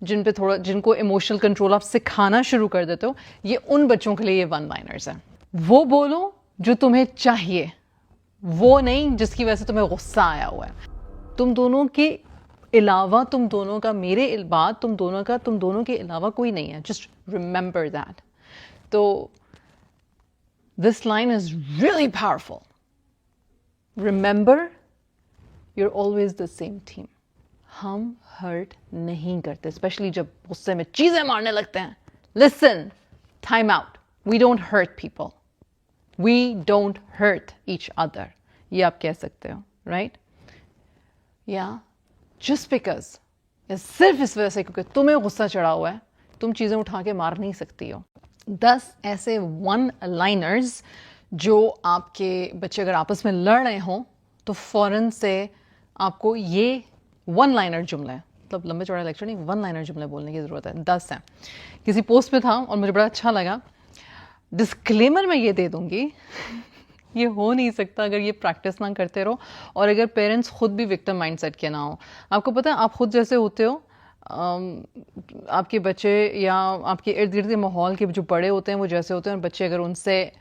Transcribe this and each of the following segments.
जिन पे थोड़ा जिनको इमोशनल कंट्रोल आप सिखाना शुरू कर देते हो, ये उन बच्चों के लिए ये वन लाइनर्स हैं। वो बोलो जो तुम्हें चाहिए, वो नहीं जिसकी वजह से तुम्हें गुस्सा आया हुआ है। तुम दोनों के अलावा, तुम दोनों का, मेरे बाद तुम दोनों के अलावा कोई नहीं है। Just remember that. तो this line is really powerful. Remember you are always the same team. हम हर्ट नहीं करते, स्पेशली जब गुस्से में चीजें मारने लगते हैं। Listen, time out. We don't hurt people, we don't hurt each other. ये आप कह सकते हो, राइट? या जस्ट बिकॉज, सिर्फ इस वजह से क्योंकि तुम्हें गुस्सा चढ़ा हुआ है, तुम चीजें उठा के मार नहीं सकती हो। 10 ऐसे वन लाइनर्स जो आपके बच्चे अगर आपस में लड़ रहे हों तो फौरन से आपको ये वन लाइनर जुमले, मतलब लंबे चौड़े लेक्चर नहीं, वन लाइनर जुमले बोलने की ज़रूरत है। 10 हैं। किसी पोस्ट पे था और मुझे बड़ा अच्छा लगा। डिस्क्लेमर मैं ये दे दूंगी ये हो नहीं सकता अगर ये प्रैक्टिस ना करते रहो और अगर पेरेंट्स खुद भी विक्टिम माइंडसेट के ना हो। आपको पता है, आप खुद जैसे होते हो, आपके बच्चे या आपके इर्द गिर्द के माहौल के जो बड़े होते हैं वो जैसे होते हैं, और बच्चे अगर उनसे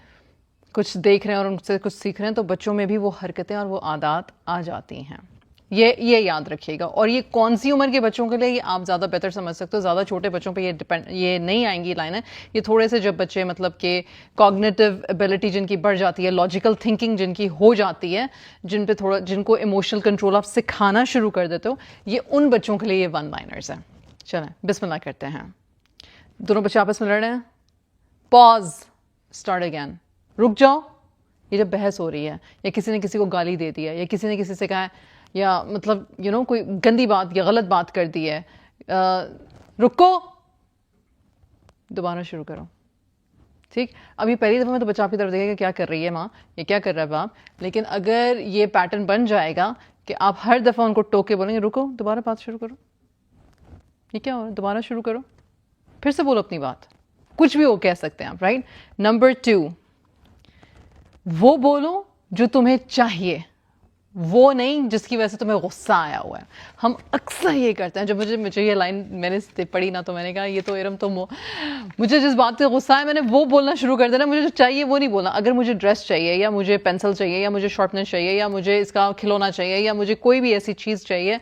कुछ देख रहे हैं और उनसे कुछ सीख रहे हैं तो बच्चों में भी वो हरकतें और वो आदत आ जाती हैं। ये याद रखिएगा। और ये कौन सी उम्र के बच्चों के लिए, ये आप ज़्यादा बेहतर समझ सकते हो। ज़्यादा छोटे बच्चों पे ये नहीं आएंगी लाइनें। ये थोड़े से जब बच्चे मतलब कि कॉग्निटिव एबिलिटी जिनकी बढ़ जाती है, लॉजिकल थिंकिंग जिनकी हो जाती है, जिनको इमोशनल कंट्रोल आप सिखाना शुरू कर देते हो, ये उन बच्चों के लिए ये वन लाइनर्स हैं। चलें बिस्मिल्लाह करते हैं। दोनों बच्चे आपस में लड़ रहे हैं, पॉज, स्टार्ट अगेन। रुक जाओ। ये जब बहस हो रही है या किसी ने किसी को गाली दे दी है या किसी ने किसी से कहा है या मतलब कोई गंदी बात या गलत बात कर दी है, रुको, दोबारा शुरू करो। ठीक? अभी पहली दफ़ा में तो बच्चा आपकी तरफ देखेगा क्या कर रही है माँ, ये क्या कर रहा है बाप। लेकिन अगर ये पैटर्न बन जाएगा कि आप हर दफ़ा उनको टोक के बोलेंगे रुको, दोबारा बात शुरू करो, ये क्या हो रहा है, दोबारा शुरू करो, फिर से बोलो अपनी बात, कुछ भी वो कह सकते हैं आप, राइट? नंबर 2, वो बोलो जो तुम्हें चाहिए, वो नहीं जिसकी वजह से तुम्हें गुस्सा आया हुआ है। हम अक्सर ये करते हैं। जब मुझे ये लाइन मैंने पढ़ी ना तो मैंने कहा ये तो इरम तो मुझे जिस बात से गुस्सा है मैंने वो बोलना शुरू कर देना। मुझे जो चाहिए वो नहीं बोलना। अगर मुझे ड्रेस चाहिए या मुझे पेंसिल चाहिए या मुझे शार्पनर चाहिए या मुझे इसका खिलौना चाहिए या मुझे कोई भी ऐसी चीज़ चाहिए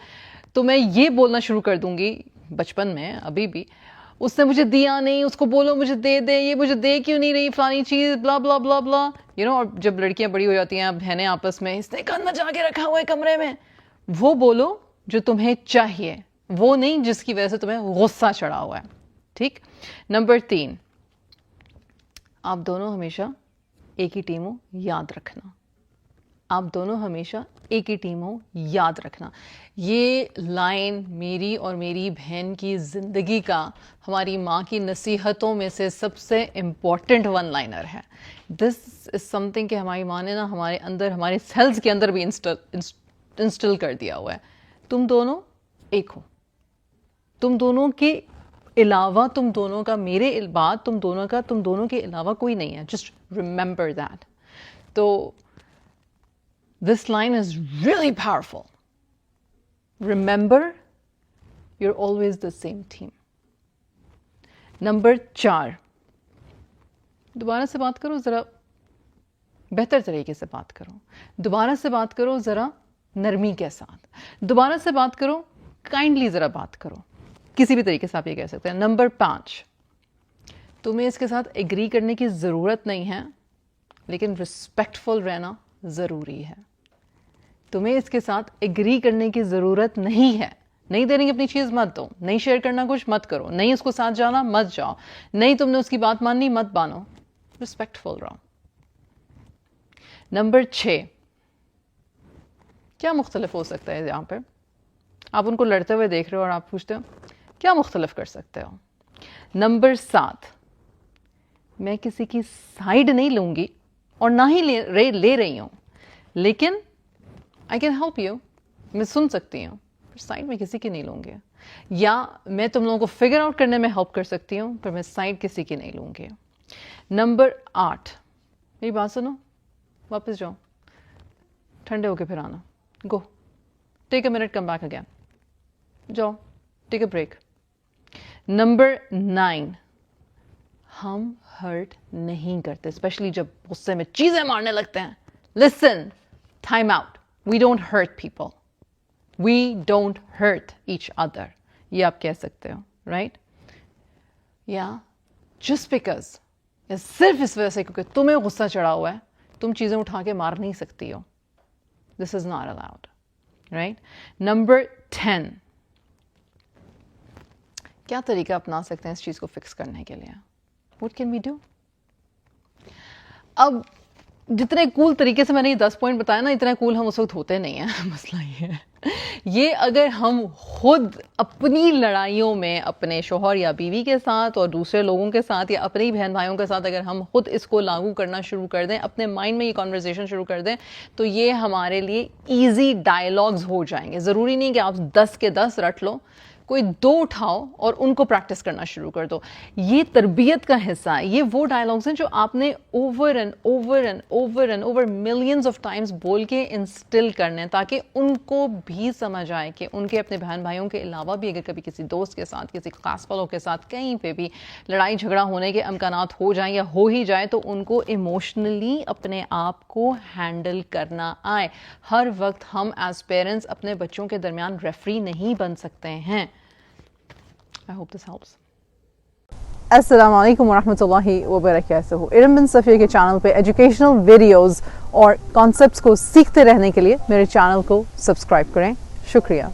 तो मैं ये बोलना शुरू कर दूंगी। बचपन में अभी भी, उसने मुझे दिया नहीं, उसको बोलो मुझे दे दे, ये मुझे दे क्यों नहीं रही, फलानी चीज़, ब्ला ब्ला ब्ला ब्ला, और जब लड़कियां बड़ी हो जाती हैं, बहनें आपस में, इसने गन मचा के रखा हुआ है कमरे में, वो बोलो जो तुम्हें चाहिए, वो नहीं जिसकी वजह से तुम्हें गुस्सा चढ़ा हुआ है। ठीक? नंबर 3, आप दोनों हमेशा एक ही टीम हो, याद रखना। आप दोनों हमेशा एक ही टीम हो, याद रखना। ये लाइन मेरी और मेरी बहन की ज़िंदगी का, हमारी माँ की नसीहतों में से सबसे इम्पॉर्टेंट वन लाइनर है। दिस इज़ समथिंग कि हमारी माँ ने ना हमारे अंदर, हमारे सेल्स के अंदर भी इंस्टॉल कर दिया हुआ है। तुम दोनों एक हो। तुम दोनों के अलावा, तुम दोनों का, मेरे बाद तुम दोनों के अलावा कोई नहीं है। Just remember that. तो this line is really powerful. Remember, you're always the same team. Number 4, दोबारा से बात करो, ज़रा बेहतर तरीके से बात करो। दोबारा से बात करो ज़रा नरमी के साथ। दोबारा से बात करो, काइंडली ज़रा बात करो। किसी भी तरीके से आप ये कह सकते हैं। नंबर 5, तुम्हें इसके साथ एग्री करने की ज़रूरत नहीं है, लेकिन रिस्पेक्टफुल रहना ज़रूरी है। तुम्हें इसके साथ एग्री करने की ज़रूरत नहीं है। नहीं देने की अपनी चीज़ मत दो, नहीं शेयर करना कुछ मत करो, नहीं उसको साथ जाना मत जाओ, नहीं तुमने उसकी बात माननी मत मानो, रिस्पेक्टफुल रहो। नंबर 6, क्या मुख्तलिफ हो सकता है यहाँ पे? आप उनको लड़ते हुए देख रहे हो और आप पूछते हो क्या मुख्तलिफ कर सकते हो? नंबर 7, मैं किसी की साइड नहीं लूँगी और ना ही ले रही हूँ, लेकिन आई कैन हेल्प यू, मैं सुन सकती हूँ, पर साइड में किसी की नहीं लूँगी। या मैं तुम लोगों को फिगर आउट करने में हेल्प कर सकती हूँ, पर मैं साइड किसी की नहीं लूँगी। नंबर 8, मेरी बात सुनो, वापस जाओ, ठंडे होके फिर आना, go take a minute, come back again, जाओ टेक अ ब्रेक। नंबर 9, हम हर्ट नहीं करते, स्पेशली जब गुस्से में चीजें मारने लगते हैं. Listen, time out. We don't hurt people, we don't hurt each other. ये आप कह सकते हो, राइट? या जस्ट बिकॉज, या सिर्फ इस वजह से क्योंकि तुम्हें गुस्सा चढ़ा हुआ है, तुम चीजें उठा के मार नहीं सकती हो. This is not allowed, right? Number 10, क्या तरीका अपना सकते हैं इस चीज को फिक्स करने के लिए? What can we do? अब जितने कूल तरीके से मैंने ये 10 पॉइंट बताया ना, इतना कूल हम उस वक्त होते नहीं हैं. मसला ये है, ये अगर हम खुद अपनी लड़ाइयों में अपने शोहर या बीवी के साथ और दूसरे लोगों के साथ या अपने ही बहन भाइयों के साथ अगर हम खुद इसको लागू करना शुरू कर दें, अपने माइंड में ये कॉन्वर्जेशन शुरू कर दें, तो ये हमारे लिए ईजी डायलॉग्स हो जाएंगे. ज़रूरी नहीं कि आप 10 के 10 रट लो, कोई 2 उठाओ और उनको प्रैक्टिस करना शुरू कर दो. ये तरबियत का हिस्सा है. ये वो डायलॉग्स हैं जो आपने over and over and over and over millions of times बोल के इंस्टिल करने हैं, ताकि उनको भी समझ आए कि उनके अपने बहन भाइयों के अलावा भी अगर कभी किसी दोस्त के साथ, किसी खास वालों के साथ कहीं पे भी लड़ाई झगड़ा होने के अमकानात हो जाएं या हो ही जाए, तो उनको इमोशनली अपने आप को हैंडल करना आए. हर वक्त हम एज पेरेंट्स अपने बच्चों के दरमियान रेफरी नहीं बन सकते हैं. I hope this helps. अस्सलामु अलैकुम वरहमतुल्लाहि वबरकातुहू. इरम बिन सफ़िया के चैनल पे एजुकेशनल वीडियोस और कॉन्सेप्ट्स को सीखते रहने के लिए मेरे चैनल को सब्सक्राइब करें. शुक्रिया.